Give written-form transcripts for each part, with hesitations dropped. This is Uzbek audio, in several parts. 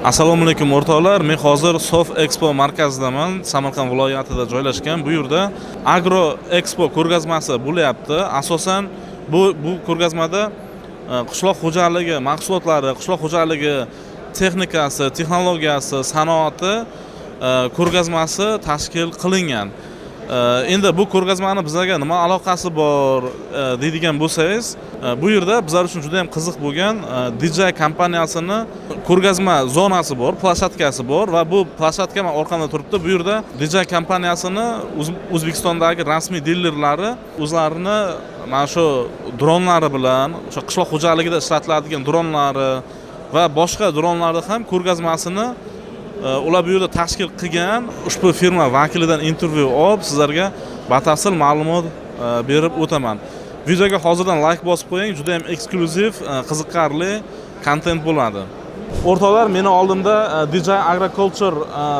Assalomu alaykum o'rtoqlar. Men hozir Sof Expo markazidaman. Samarqand viloyatida joylashgan. Bu yerda Agro Expo ko'rgazmasi bo'lyapti. Asosan bu ko'rgazmada qishloq xo'jaligi mahsulotlari, qishloq xo'jaligi texnikasi, texnologiyasi, sanoati ko'rgazmasi tashkil qilingan. Endi bu ko'rgazmani bizlarga nima aloqasi bor deydigan bo'lsangiz, bu yerda bizlar uchun juda ham qiziq bo'lgan DJI kompaniyasini ko'rgazma zonasi bor, plashatkasi bor va bu plashatka orqamda turibdi. Bu yerda DJI kompaniyasini O'zbekistondagi rasmiy dilerlari o'zlarini mana shu dronlari bilan, o'sha qishloq xo'jaligida ishlatiladigan dronlari va boshqa dronlarni ham ko'rgazmasini ular bu yerda tashkil qilgan. Ushbu firma vakilidan intervyu olib, sizlarga batafsil ma'lumot berib o'taman. Videoga hozirdan like bosib qo'ying, juda ham eksklyuziv, qiziqarli kontent bo'ladi. O'rtoqlar, meni oldimda DJI Agriculture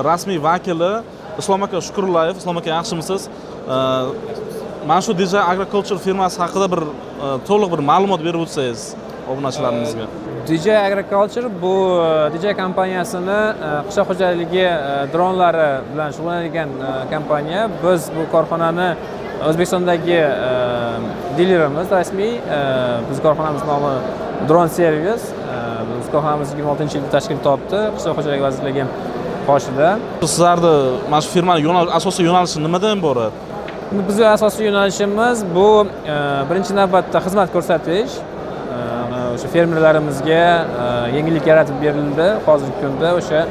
rasmiy vakili Islom aka Shukurlayev. Islom aka, yaxshimisiz? Mana shu DJI Agriculture firmasi haqida bir to'liq bir ma'lumot berib o'tsangiz obunachilarimizga. DJI Agriculture bu DJI kompaniyasini qishloq xo'jaligi dronlari bilan shug'ullanadigan kompaniya. Biz bu korxonani O'zbekistondagi dilerimiz rasmiy. Biz korxonamiz nomi Drone Service. Biz korxonamiz 2006-yilda tashkil topdi, qishloq xo'jaligi vazirligi qoshida. Sizlarni mana shu firmaning asosiy yo'nalishi nimadan iborat? Bizning asosiy yo'nalishimiz bu birinchi navbatda xizmat ko'rsatish. O'sha fermerlarimizga yengillik yaratib berildi. Hozirgi kunda o'sha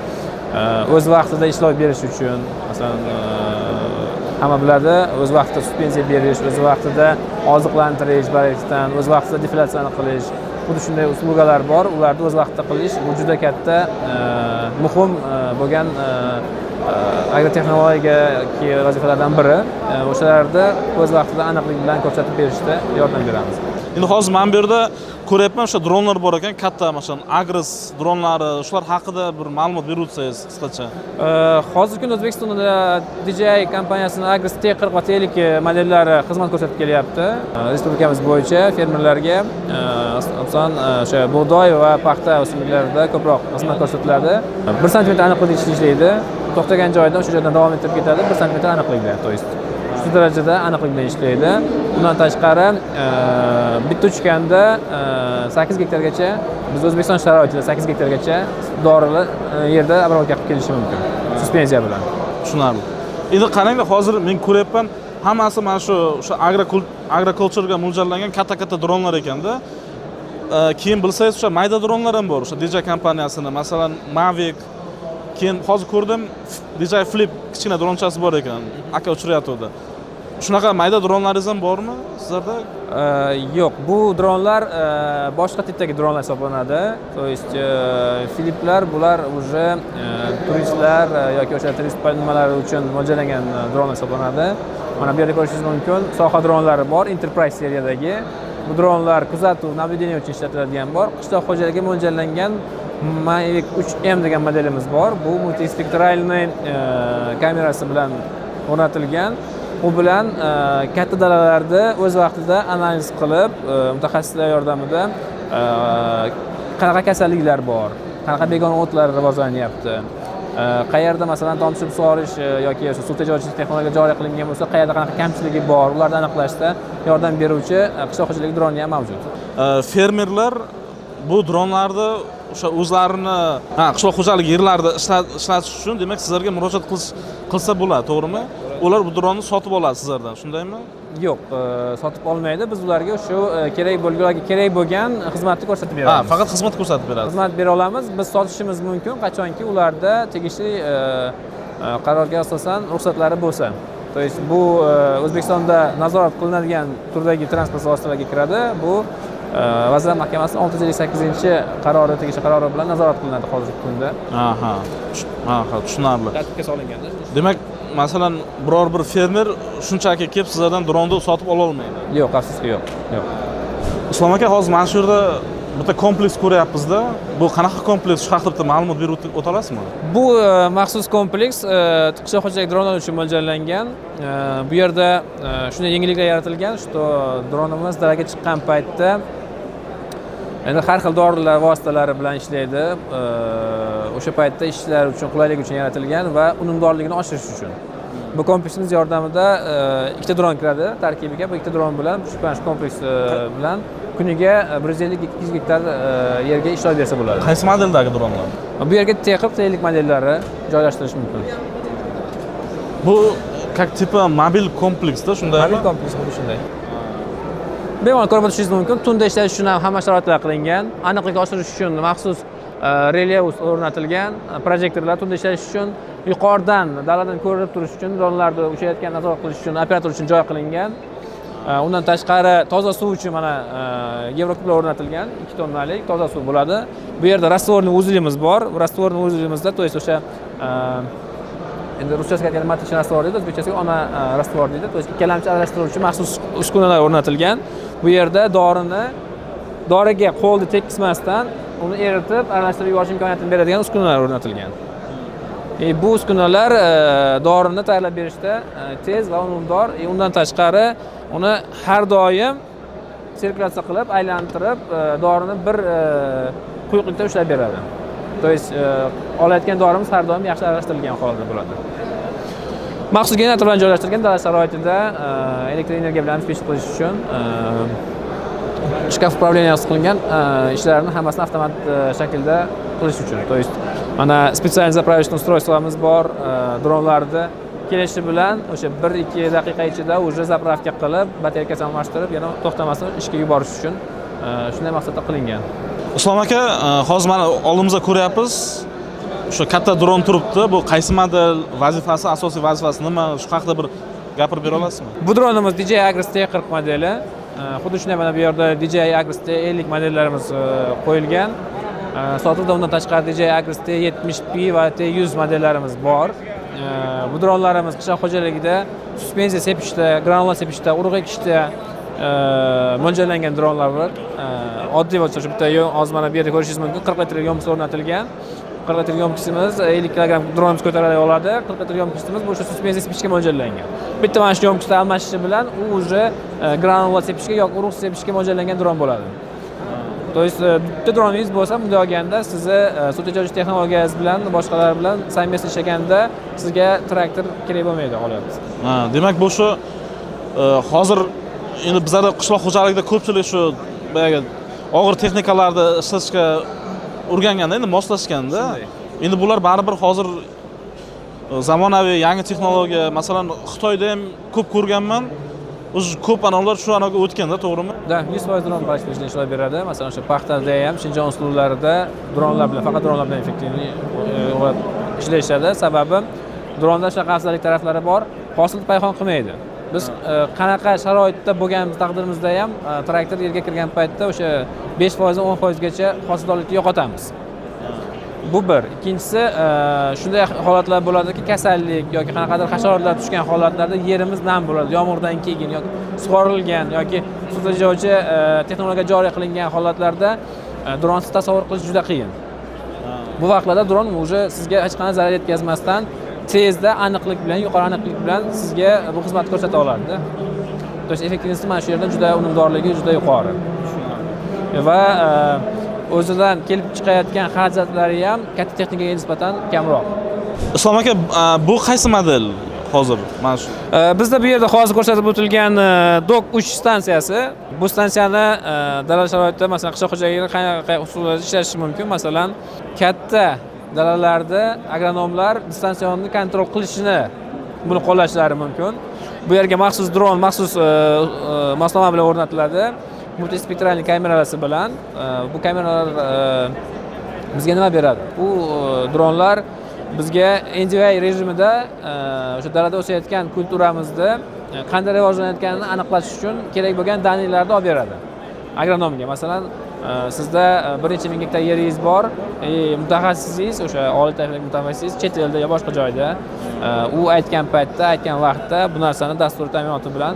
o'z vaqtida ishlov berish uchun, masalan, hamma biladi, o'z vaqtida subsidiya berish, o'z vaqtida oziqlantirish, barakadan, o'z vaqtida deflyatsiyani qilish. Xuddi shunday uslugalar bor. Ularni o'z vaqtida qilish bu juda katta muhim bo'lgan agrotexnologiya vazifalardan biri. O'shalarda o'z vaqtida aniqlik bilan ko'rsatib berishda yordam beramiz. Endi hozir men bu yerda ko'ryapman, o'sha dronlar bor ekan, katta, masalan, Agris dronlari, shular haqida bir ma'lumot berib o'tsangiz qisqacha. Hozirgi kunda O'zbekistonda DJI kompaniyasining Agris T40 va T50 modellari xizmat ko'rsatib kelyapti. Respublikamiz bo'yicha fermerlarga, asosan o'sha bug'doy va paxta o'simliklarida ko'proq xizmat ko'rsatiladi. 1 sm aniqlikda ishlaydi. To'xtagan joyidan o'sha joydan davom etib ketadi. 1 sm aniqlikda, to есть shu darajada aniqlik bilan ishlaydi. Bundan tashqari bitta uchganda 8 gektargacha, biz O'zbekiston sharoitida 8 gektargacha dorili yerda obработка qilib kelishi mumkin. Suspenziya bilan. Tushunarli. Endi qaranglar, hozir men ko'ryapman, hammasi mana shu agriculture'ga mo'ljallangan katta-katta dronlar ekanda. Keyin bilsangiz, o'sha mayda dronlar ham bor, o'sha DJI kompaniyasini, masalan, Mavic. Keyin hozir ko'rdim, DJI Flip kichkina dronchasi bor ekan, aka uchiryapti. Shunaqa mayda dronlaringiz ham bormi sizlarda? Yo'q, bu dronlar boshqa tipdagi dronlar hisoblanadi. To есть Fliplar bular уже turistlar yoki o'sha turist nimalari uchun mo'ljallangan dronlar hisoblanadi. Mana bu yerda ko'rishingiz mumkin, soha dronlari bor, Enterprise seriyadagi. Bu dronlar kuzatuv, navigatsiya uchun ishlatiladigan bor. Qishloq xo'jaligiga mo'ljallangan Mavic 3M degan modelimiz bor. Bu multispektralniy kamerasi bilan o'rnatilgan. U bilan katta dalalarda o'z vaqtida analiz qilib, mutaxassislar yordamida qanaqa kasalliklar bor, qanaqa begona o'tlar rivojlanyapti, qayerda masalan tomchi sug'orish yoki o'sha suv tejovchilik texnologiya joriy qilingan bo'lsa, qayerda qanaqa kamchiligi bor, ularni aniqlashda yordam beruvchi qishloq xo'jaligi droni ham mavjud. Fermerlar bu dronlarni o'sha o'zlarini qishloq xo'jaligi yerlarida ishlatish uchun, demak, sizlarga murojaat qilsa bo'ladi, to'g'rimi? Ular bu dronni sotib oladi sizlardan, shundaymi? Yo'q, sotib olmaydi. Biz ularga shu kerak bo'lgan xizmatni ko'rsatib beramiz. Faqat xizmat ko'rsatib berasiz. Xizmat bera olamiz. Biz sotishimiz mumkin qachonki ularda tegishli qarorga asosan ruxsatlari bo'lsa. To есть bu O'zbekistonda nazorat qilinadigan turdagi transport vositalariga kiradi. Bu Vazirlar Mahkamasi 658-qarori, tegishli qarori bilan nazorat qilinadi hozirgi kunda. Aha, tushunarli. Tartibga solinganda. Demak, masalan, biror bir fermer shunchaki kelib sizlardan dronni sotib ola olmaydi. Yo'q, afsuski yo'q. Islom aka, hozir mana shu yerda bitta kompleks ko'ryapmiz-da. Bu qanaqa kompleks, shu haqida bitta ma'lumot berib o'ta olasizmi? Bu maxsus kompleks qishloq xo'jaligi dronlari uchun mo'ljallangan. Bu yerda shunday yengilliklar yaratilgan, что dronimiz dalaga chiqqan paytda Endi har xil dorilar vositalari bilan ishlaydi. O'sha paytda ishchilar uchun qulaylik uchun yaratilgan va unumdorligini oshirish uchun. Bu kompleksimiz yordamida ikkita dron kiradi tarkibiga. Bu ikkita dron bilan shu kompleks bilan kuniga 150-200 gektar yerga ishlov bersa bo'ladi. Qaysi modeldagi dronlar? Bu yerga T40, T50 modellari joylashtirish mumkin. Bu как типа mobil kompleksda shunday. Mobil kompleks xuddi shunday. Bemalol ko'rib o'tishingiz mumkin. Tunda ishlash uchun ham hamma sharoitlar qilingan. Aniqlik oshirish uchun maxsus relief o'rnatilgan. Projektorlar tunda ishlash uchun yuqoridan daladan ko'rinib turish uchun dronlarni uchayotganini nazorat qilish uchun operator uchun joy qilingan. Undan tashqari toza suv uchun mana Yevrokublar o'rnatilgan 2 tonnalik toza suv bo'ladi. Bu yerda rastvorniy uzlimiz bor. Bu rastvorniy uzlimizda, to есть o'sha endi ruschasiga aytganda matchni rastvor deydi, o'zbekchasiga ona rastvor deydi. To есть ikkalamichi aralashtiruvchi maxsus uskunalar o'rnatilgan. Bu yerda doriga qo'lni tekismasdan uni eritib, aralashtirib yuborish imkoniyatini beradigan uskunalar o'rnatilgan. Bu uskunalar dorini tayyorlab berishda tez va unumdor. Undan tashqari uni har doim sirkulyatsiya qilib, aylantirib, dorini bir quyuqlikda ushlab beradi. To есть olayotgan dorimiz har doim yaxshi aralashtirilgan holda bo'ladi. Maxsus generator bilan joylashtirilgan dala sharoitida elektr energiya bilan pech qilish uchun shkaf upravleniyasi qilingan ishlarni hammasini avtomat shaklda qilish uchun. To есть mana spetsial zapravочный устройствоmiz bor, dronlarni kelishi bilan o'sha 1-2 daqiqa ichida уже zapravka qilib, batareyasini almashtirib, yana to'xtamasdan ishga yuborish uchun shunday maqsadda qilingan. Islom aka, hozir mana oldimizda ko'ryapmiz. O'sha katta dron turibdi. Bu qaysi model, vazifasi, asosiy vazifasi nima? Shu haqida bir gapirib bera olasizmi? Bu dronimiz DJI Agris T40 modeli. Xuddi shunday mana bu yerda DJI Agris T50 modellarimiz qo'yilgan. Sotuvda undan tashqari DJI Agris T70P va T100 modellarimiz bor. Bu dronlarimiz qishloq xo'jaligida suspenziya sepishda, granula sepishda, urug' ekishda mo'ljallangan dronlar bor. Oddiy bo'lsa shu bitta hozir mana bu yerda ko'rishingiz mumkin. 40 litrli yomkisi o'rnatilgan. 40 litrli yomkisimiz 50 kg dronimiz ko'tarib oladi. 40 litrli yomkisimiz bu suspenziya sepishga mo'ljallangan. Bitta mana shu yomkisni almashishi bilan u уже granula sepishga yoki urug' sepishga mo'ljallangan dron bo'ladi. To есть bitta droningiz bo'lsa, bunday olganda sizni sut ijojish texnologiyasi bilan boshqalar bilan совместно ishlaganda sizga traktor kerak bo'lmaydi, olyapsiz. Demak, bu shu hozir endi bizlarda qishloq xo'jaligida ko'pchilik shu boyagi og'ir texnikalarni ishlatishga o'rganganda, endi moslashganda, endi bular baribir hozir zamonaviy yangi texnologiya, masalan, Xitoyda ham ko'p ko'rganman. O'zi ko'p analar shu anaga o'tganda, to'g'rimi? Da, 100% dron parashyutida ishlab beradi. Masalan, o'sha paxtada ham, Shinjon uslublarida dronlar bilan, faqat dronlar bilan effektivniy ishlashadi. Sababi dronda shunaqa afzallik taraflari bor, hosil payhon qilmaydi. Biz qanaqa sharoitda bo'lganimiz taqdirimizda ham traktor yerga kirgan paytda o'sha 5% 10% gacha hosildorlikni yo'qotamiz. Bu bir. Ikkinchisi, shunday holatlar bo'ladiki, kasallik yoki qanaqadir hasharotlar tushgan holatlarda yerimiz nam bo'ladi. Yomg'irdan keyin yoki sug'orilgan yoki suv tejovchi texnologiya joriy qilingan holatlarda dronsiz tasavvur qilish juda qiyin. Bu vaqtlarda dron уже sizga hech qanday zarar yetkazmasdan tezda aniqlik bilan, yuqori aniqlik bilan sizga bu xizmat ko'rsata oladi. To есть effektivniyati mana shu yerda juda unumdorligi juda yuqori. Va o'zidan kelib chiqayotgan xarajatlari ham katta texnikaga nisbatan kamroq. Islom aka, bu qaysi model hozir? Mana shu. Bizda bu yerda hozir ko'rsatib o'tilgan DOK 3 stansiyasi. Bu stansiyani dala sharoitida, masalan, qishloq xo'jaligida qanaqa usullarda ishlatish mumkin? Masalan, katta dalalarda agronomlar distansionni kontrol qilishini buni qo'llashlari mumkin. Bu yerga maxsus dron, maxsus moslama bilan o'rnatiladi. Multispektralniy kameralari bilan bu kameralar bizga nima beradi? Bu dronlar bizga NDVI rejimida o'sha dalada o'sayotgan kulturamizni qanday rivojlanayotganini aniqlash uchun kerak bo'lgan daniylarni olib beradi. Agronomga, masalan, sizda bir necha ming gektar yeringiz bor, mutaxassisingiz, o'sha oliy tayinli mutaxassisingiz chet elda yo boshqa joyda, u aytgan paytda, aytgan vaqtda bu narsani dastur ta'minoti bilan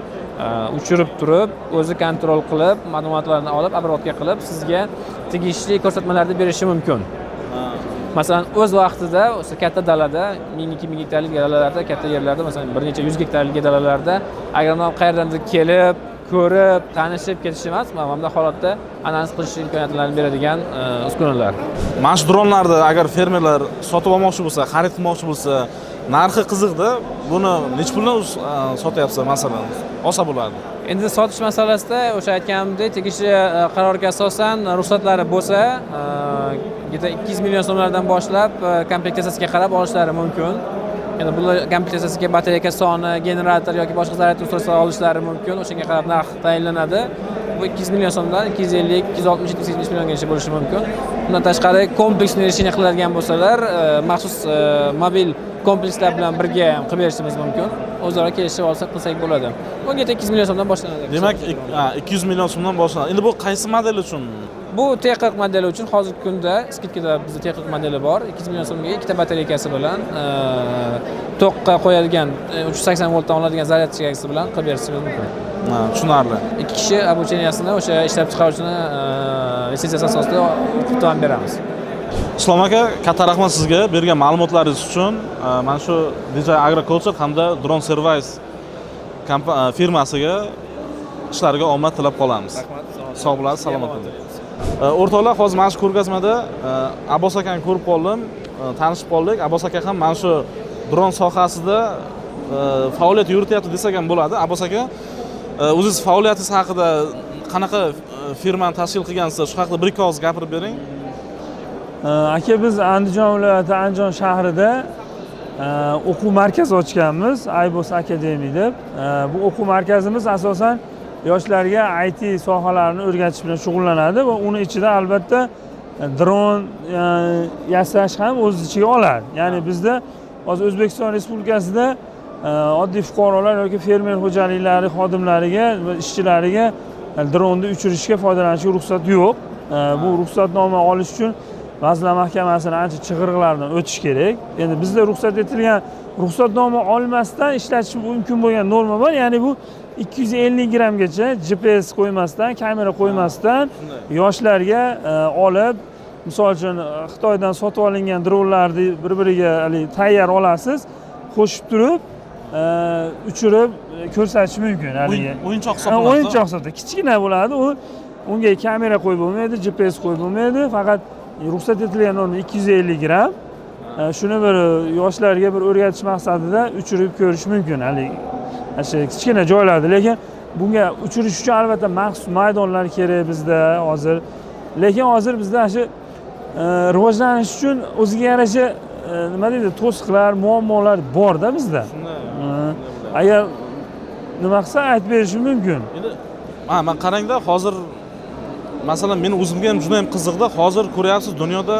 uchirib turib, o'zi kontrol qilib, ma'lumotlarni olib, obro'tga qilib, sizga tegishli ko'rsatmalarni berishi mumkin. Masalan, o'z vaqtida o'sha katta dalada, 1000-2000 gektarlik dalalarda, katta yerlarda, masalan, bir necha 100 gektarlik dalalarda agronom qayerdandir kelib, ko'rib, tanishib ketish emas, mana holatda analiz qilish imkoniyatlarini beradigan uskunalar. Mana shu dronlarni agar fermerlar sotib olmoqchi bo'lsa, xarid qilmoqchi bo'lsa, narxi qiziqda, buni nech puldan sotyapsiz masalan? Olsa bo'ladi. Endi sotish masalasida o'sha aytganimdek, tegishli qarorga asosan ruxsatlari bo'lsa, 200 million so'mlardan boshlab komplektatsiyasiga qarab olishlari mumkin. Endi bu komplektatsiyasiga batareyka soni, generator yoki boshqa zaryad uskunasi olishlari mumkin. O'shanga qarab narx tayinlanadi. Bu 200 million so'mdan 250, 260, 270 milliongacha bo'lishi mumkin. Bundan tashqari kompleksni resheniya qiladigan bo'lsalar, maxsus mobil komplekslar bilan birga ham qilib berishimiz mumkin. O'zaro kelishib olsak qilsak bo'ladi. Bunga 200 million so'mdan boshlanadi. Demak, 200 million so'mdan boshlanadi. Endi bu qaysi model uchun? Bu T40 modeli uchun hozirgi kunda skidkada bizda T40 modeli bor. 200 million so'mga ikkita batareykasi bilan to'qqa qo'yadigan 380 voltdan oladigan zaryadchasi bilan qilib berishingiz mumkin. Tushunarli. Ikki kishi обучениесini o'sha ishlab chiqaruvchini litsenziyasi asosida o'tib beramiz. Islom aka, katta rahmat sizga bergan ma'lumotlaringiz uchun. Mana shu DJI Agriculture hamda Drone Service firmasiga ishlariga omad tilab qolamiz. Rahmat. Sog' bo'lasiz, salomat bo'ling. O'rtoqlar, hozir mana shu ko'rgazmada Abbos akani ko'rib qoldim, tanishib qoldik. Abbos aka ham mana shu dron sohasida faoliyat yurityapti desak ham bo'ladi. Abbos aka, o'zingiz faoliyatingiz haqida, qanaqa firmani tashkil qilgansiz, shu haqida bir ikki og'iz gapirib bering. Aka, biz Andijon viloyati Andijon shahrida o'quv markazi ochganmiz, Aybos Academy deb. Bu o'quv markazimiz asosan yoshlarga IT sohalarini o'rgatish bilan shug'ullanadi va uni ichida albatta dron yasash ham o'z ichiga oladi. Ya'ni bizda hozir O'zbekiston Respublikasida oddiy fuqarolar yoki fermer xo'jaliklari xodimlariga va ishchilariga dronni uchirishga foydalanishga ruxsat yo'q. Bu ruxsatnoma olish uchun Vazirlar Mahkamasining ancha chig'iriqlaridan o'tish kerak. Endi bizda ruxsat etilgan ruxsatnoma olmasdan ishlatish mumkin bo'lgan norma bor. Ya'ni bu 250 grammgacha GPS qo'ymasdan, kamera qo'ymasdan yoshlarga olib, misol uchun Xitoydan sotib olingan dronlarni bir-biriga tayyor olasiz, qo'shib turib, uchirib ko'rsatish mumkin. O'yinchoq hisoblanadi. O'yinchoq hisoblanadi. Kichkina bo'ladi, unga kamera qo'yib bo'lmaydi, GPS qo'yib bo'lmaydi, faqat ruxsat etilgan norma 250 gram. Shuni bir yoshlarga bir o'rgatish maqsadida uchirib ko'rish mumkin. O'sha kichkina joylarda, lekin bunga uchirish uchun albatta maxsus maydonlar kerak bizda hozir. Lekin hozir bizda shu rivojlanish uchun o'ziga yarasha nima deydi, to'siqlar, muammolar bor-da bizda. Agar nima qilsa aytib berishim mumkin. Endi men qarangda, hozir masalan men o'zimga ham juda ham qiziqda. Hozir ko'ryapsiz, dunyoda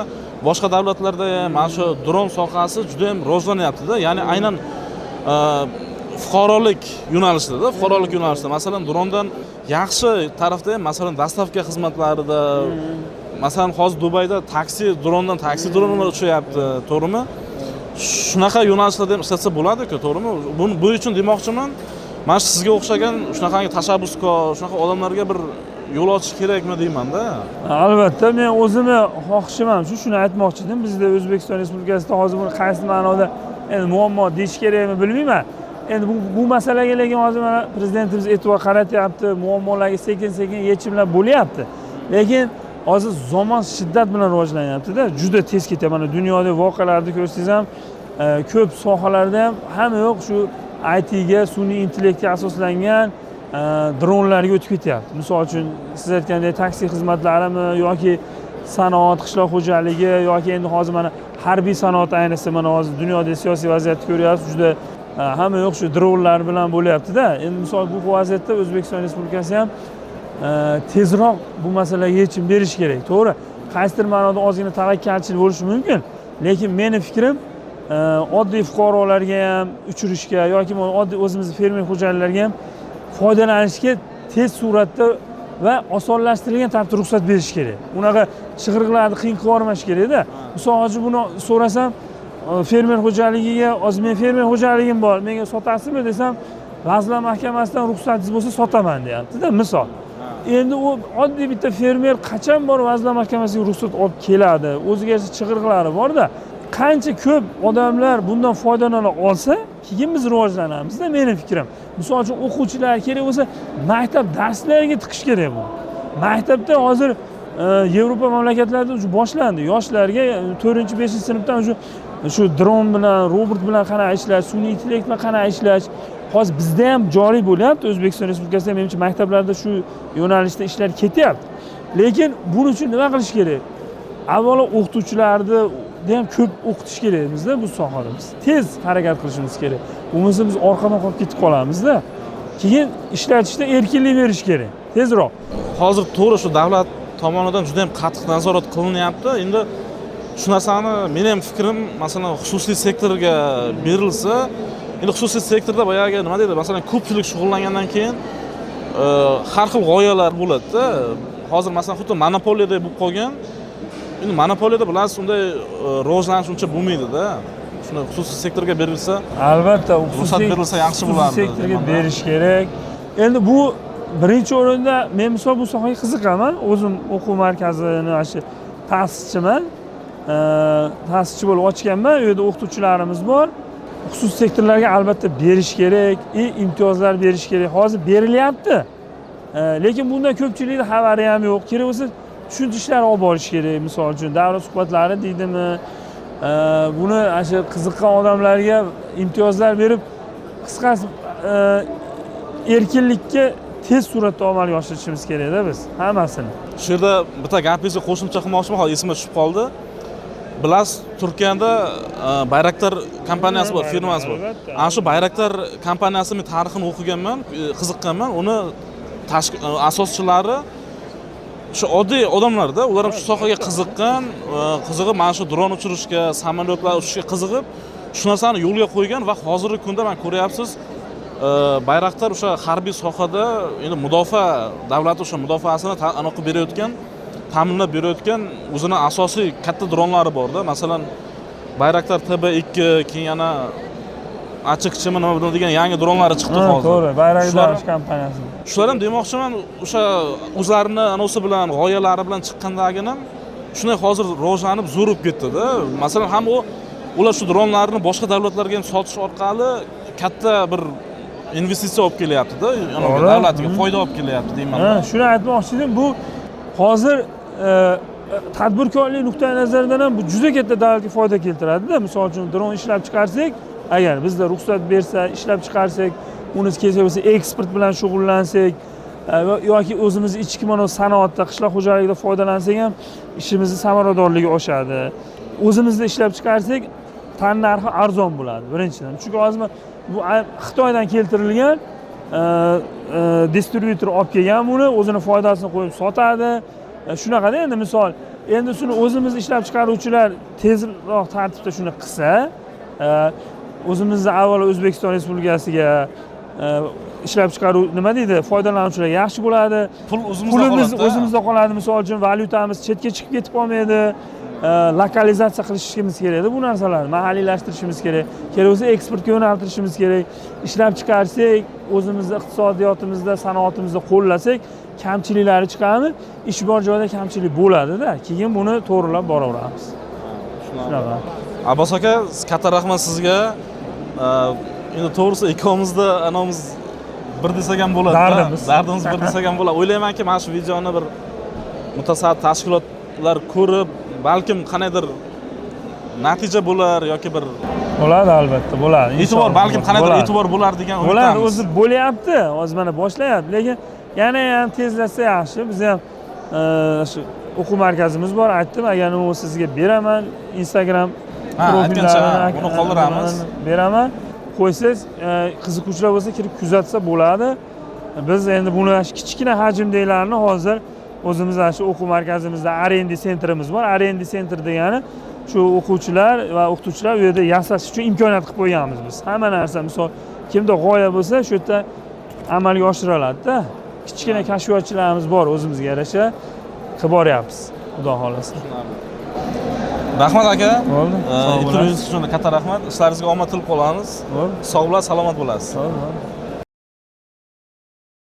boshqa davlatlarda ham mana shu dron sohasi juda ham rivojlanyapti-da. Ya'ni aynan fuqarolik yo'nalishida, masalan drondan yaxshi tarafda ham masalan dastavka xizmatlarida, masalan hozir Dubayda drondan taksi dronlar uchayapti, to'g'rimi? Shunaqa yo'nalishlarda ham ishlatsa bo'ladi-ku, to'g'rimi? Bu uchun demoqchiman, mana sizga o'xshagan shunaqangi tashabbuskor, shunaqa odamlarga bir yo'l ochish kerakmi deyman-da. Albatta, men o'zimni xohishim ham shuni aytmoqchi edim. Bizda O'zbekiston Respublikasida hozir buni qaysi ma'noda endi muammo deyish kerakmi bilmayman. Endi bu masalaga lekin hozir mana prezidentimiz e'tibor qaratyapti, muammolarga sekin-sekin yechimlar bo'lyapti. Lekin hozir zamon shiddat bilan rivojlanyapti-da, juda tez ketyapti. Mana dunyoda voqealarni ko'rsangiz ham ko'p sohalarda ham hamma yo'q shu IT ga, sun'iy intellektga asoslangan dronlarga o'tib ketyapti. Misol uchun siz aytgandek taksi xizmatlarimi yoki sanoat, qishloq xo'jaligi yoki endi hozir mana harbiy sanoat, ayniqsa mana hozir dunyoda siyosiy vaziyatni ko'ryapsiz, juda hamma yo'q shu dronlar bilan bo'lyapti-da. Endi misol bu vaziyatda O'zbekiston Respublikasi ham tezroq bu masalaga yechim berish kerak. To'g'ri, qaysidir ma'noda ozgina tavakkalchilik bo'lishi mumkin, lekin meni fikrim oddiy fuqarolarga ham uchirishga yoki oddiy o'zimizning fermer xo'jaliklarga ham foydalanishga tez suratda va osonlashtirilgan tartibda ruxsat berish kerak. Unaqa chig'iriqlarni qiyin qilib yormash kerak-da. Misol uchun buni so'rasam, fermer xo'jaligiga, hozir men fermer xo'jaligim bor, menga sotasizmi desam, Vazirlar Mahkamasidan ruxsatingiz bo'lsa sotaman deyapti-da, misol. Endi u oddiy bitta fermer qachon bor Vazirlar Mahkamasiga ruxsat olib keladi? O'ziga yarasha chig'iriqlari bor-da. Qancha ko'p odamlar bundan foydalana olsa, keyin biz rivojlanamizda, mening fikrim. Misol uchun o'quvchilar kerak bo'lsa, maktab darslariga tiqish kerak bu. Maktabda hozir Yevropa mamlakatlarida уже boshlandi. Yoshlarga 4-5-sinfdan shu dron bilan, robot bilan qanaqa ishlash, sun'iy intellekt bilan qanaqa ishlash hozir bizda ham joriy bo'lyapti. O'zbekiston Respublikasida menimcha maktablarda shu yo'nalishda ishlar ketyapti. Lekin buning uchun nima qilish kerak? Avvalo o'qituvchilarni ham ko'p o'qitish kerak bizda bu sohada. Biz tez harakat qilishimiz kerak. Bo'lmasa biz orqadan qolib ketib qolamizda. Keyin ishlatishda erkinlik berish kerak. Tezroq. Hozir to'g'ri shu davlat tomonidan juda ham qattiq nazorat qilinyapti. Endi shu narsani mening ham fikrim, masalan, xususiy sektorga berilsa, endi xususiy sektorda boyagi nima deydi, masalan, ko'pchilik shug'ullangandan keyin har xil g'oyalar bo'ladi-da. Hozir masalan, xuddi monopoliyada bo'lib qolgan. Endi monopoliyada bilasiz, unday rivojlanish uncha bo'lmaydi-da. Shuni xususiy sektorga berilsa, albatta, ruxsat berilsa yaxshi bo'lardi. Xususiy sektorga berish kerak. Endi bu birinchi o'rinda men misol bu sohaga qiziqaman. O'zim o'quv markazini shu ta'sischiman. Ta'sischi bo'lib ochganman. U yerda o'qituvchilarimiz bor. Xususiy sektorlarga albatta berish kerak, imtiyozlar berish kerak. Hozir berilyapti. Lekin bundan ko'pchilikning xabari ham yo'q. Kerak bo'lsa tushuntirishlar olib borish kerak. Misol uchun davlat suhbatlari deydimi, buni shu qiziqqan odamlarga imtiyozlar berib, qisqasi erkinlikka tez suratda amalga oshirishimiz kerak-da biz hammasini. Shu yerda bitta gapingizga qo'shimcha qilmoqchiman, hozir esimga tushib qoldi. Bilasiz, Turkiyada Bayraktar kompaniyasi bor, firmasi bor. Ana shu Bayraktar kompaniyasining tarixini o'qiganman, qiziqqanman. Uni asoschilari shu oddiy odamlarda, ular ham shu sohaga qiziqib, mana shu dron uchirishga, samolyotlar uchishga qiziqib, shu narsani yo'lga qo'ygan va hozirgi kunda men ko'ryapsiz, Bayraktar o'sha harbiy sohada endi mudofaa davlati o'sha mudofaasini aniqib berayotgan, ta'minlab berayotgan o'zini asosiy katta dronlari bor-da. Masalan, Bayraktar TB2, keyin yana achiqchimi nima degan yangi dronlari chiqdi hozir. To'g'ri, Bayraktar kompaniyasi. Shular ham demoqchiman, o'sha o'zlarini anosi bilan, g'oyalari bilan chiqqandagina shunday hozir rivojlanib zo'r bo'lib ketdi-da. Masalan, ham ular shu dronlarni boshqa davlatlarga ham sotish orqali katta bir investitsiya olib kelyapti-da, davlatga foyda olib kelyapti deyman. Shuni aytmoqchi edim, bu hozir tadbirkorlik nuqtai nazaridan ham bu juda katta davlatga foyda keltiradi-da. Misol uchun dron ishlab chiqarsak, agar bizda ruxsat bersa, ishlab chiqarsak, uni kerak bo'lsa eksport bilan shug'ullansak yoki o'zimiz ichki mana sanoatda, qishloq xo'jaligida foydalansak ham ishimizni samaradorligi oshadi. O'zimizda ishlab chiqarsak, tan narxi arzon bo'ladi birinchidan. Chunki hozir bu Xitoydan keltirilgan distributor olib kelgan buni, o'zini foydasini qo'yib sotadi. Shunaqada endi misol, endi shuni o'zimiz ishlab chiqaruvchilar tezroq tartibda shuni qilsa, o'zimizda avvalo O'zbekiston Respublikasiga ishlab chiqaruv nima deydi, foydalanuvchilar yaxshi bo'ladi. Pulimiz o'zimizda qoladi. Misol uchun valyutamiz chetga chiqib ketib qolmaydi. Lokalizatsiya qilishimiz kerak bu narsalarni, mahalliylashtirishimiz kerak. Kerak bo'lsa eksportga yo'naltirishimiz kerak. Ishlab chiqarsak, o'zimizning iqtisodiyotimizda, sanoatimizda qo'llasak, kamchiliklari chiqadi. Ish bor joyda kamchilik bo'ladi-da. Keyin buni to'g'rilab boraveramiz. Shunaqa. Abbos aka, katta rahmat sizga. Endi to'g'risi ikkovimizda anamiz bir desak ham bo'ladi. Dardimiz bir desak ham bo'ladi. O'ylaymanki, mana shu videoni bir mutasaddi tashkilotlar ko'rib, balkim qanaydir natija bo'lar yoki bir bo'ladi, albatta bo'ladi. E'tibor, balkim qanaydir e'tibor bo'lar degan umidamiz. Bo'ladi, o'zi bo'lyapti. Hozir mana boshlayapti, lekin yana ham tezlashsa yaxshi. Biz ham shu o'quv markazimiz bor, aytdim, agar uni sizga beraman, Instagram profillarini buni qoldiramiz. Beraman. Qo'ysangiz, qiziquvchilar bo'lsa kirib kuzatsa bo'ladi. Biz endi buni kichkina hajmdagilarni hozir o'zimiz shu o'quv markazimizda R&D sentrimiz bor. R&D sentr degani shu o'quvchilar va o'qituvchilar u yerda yasash uchun imkoniyat qilib qo'yganmiz biz. Hamma narsa, misol kimda g'oya bo'lsa, shu yerda amalga oshiriladi-da. Kichkina kashfiyotchilarimiz bor, o'zimizga yarasha qilib boryapmiz, xudo xolasa. Rahmat aka. Bo'ldi. Intervyungiz uchun katta rahmat. Ishlaringizga omad tilab qolamiz. Sog' bo'lasiz, salomat bo'lasiz.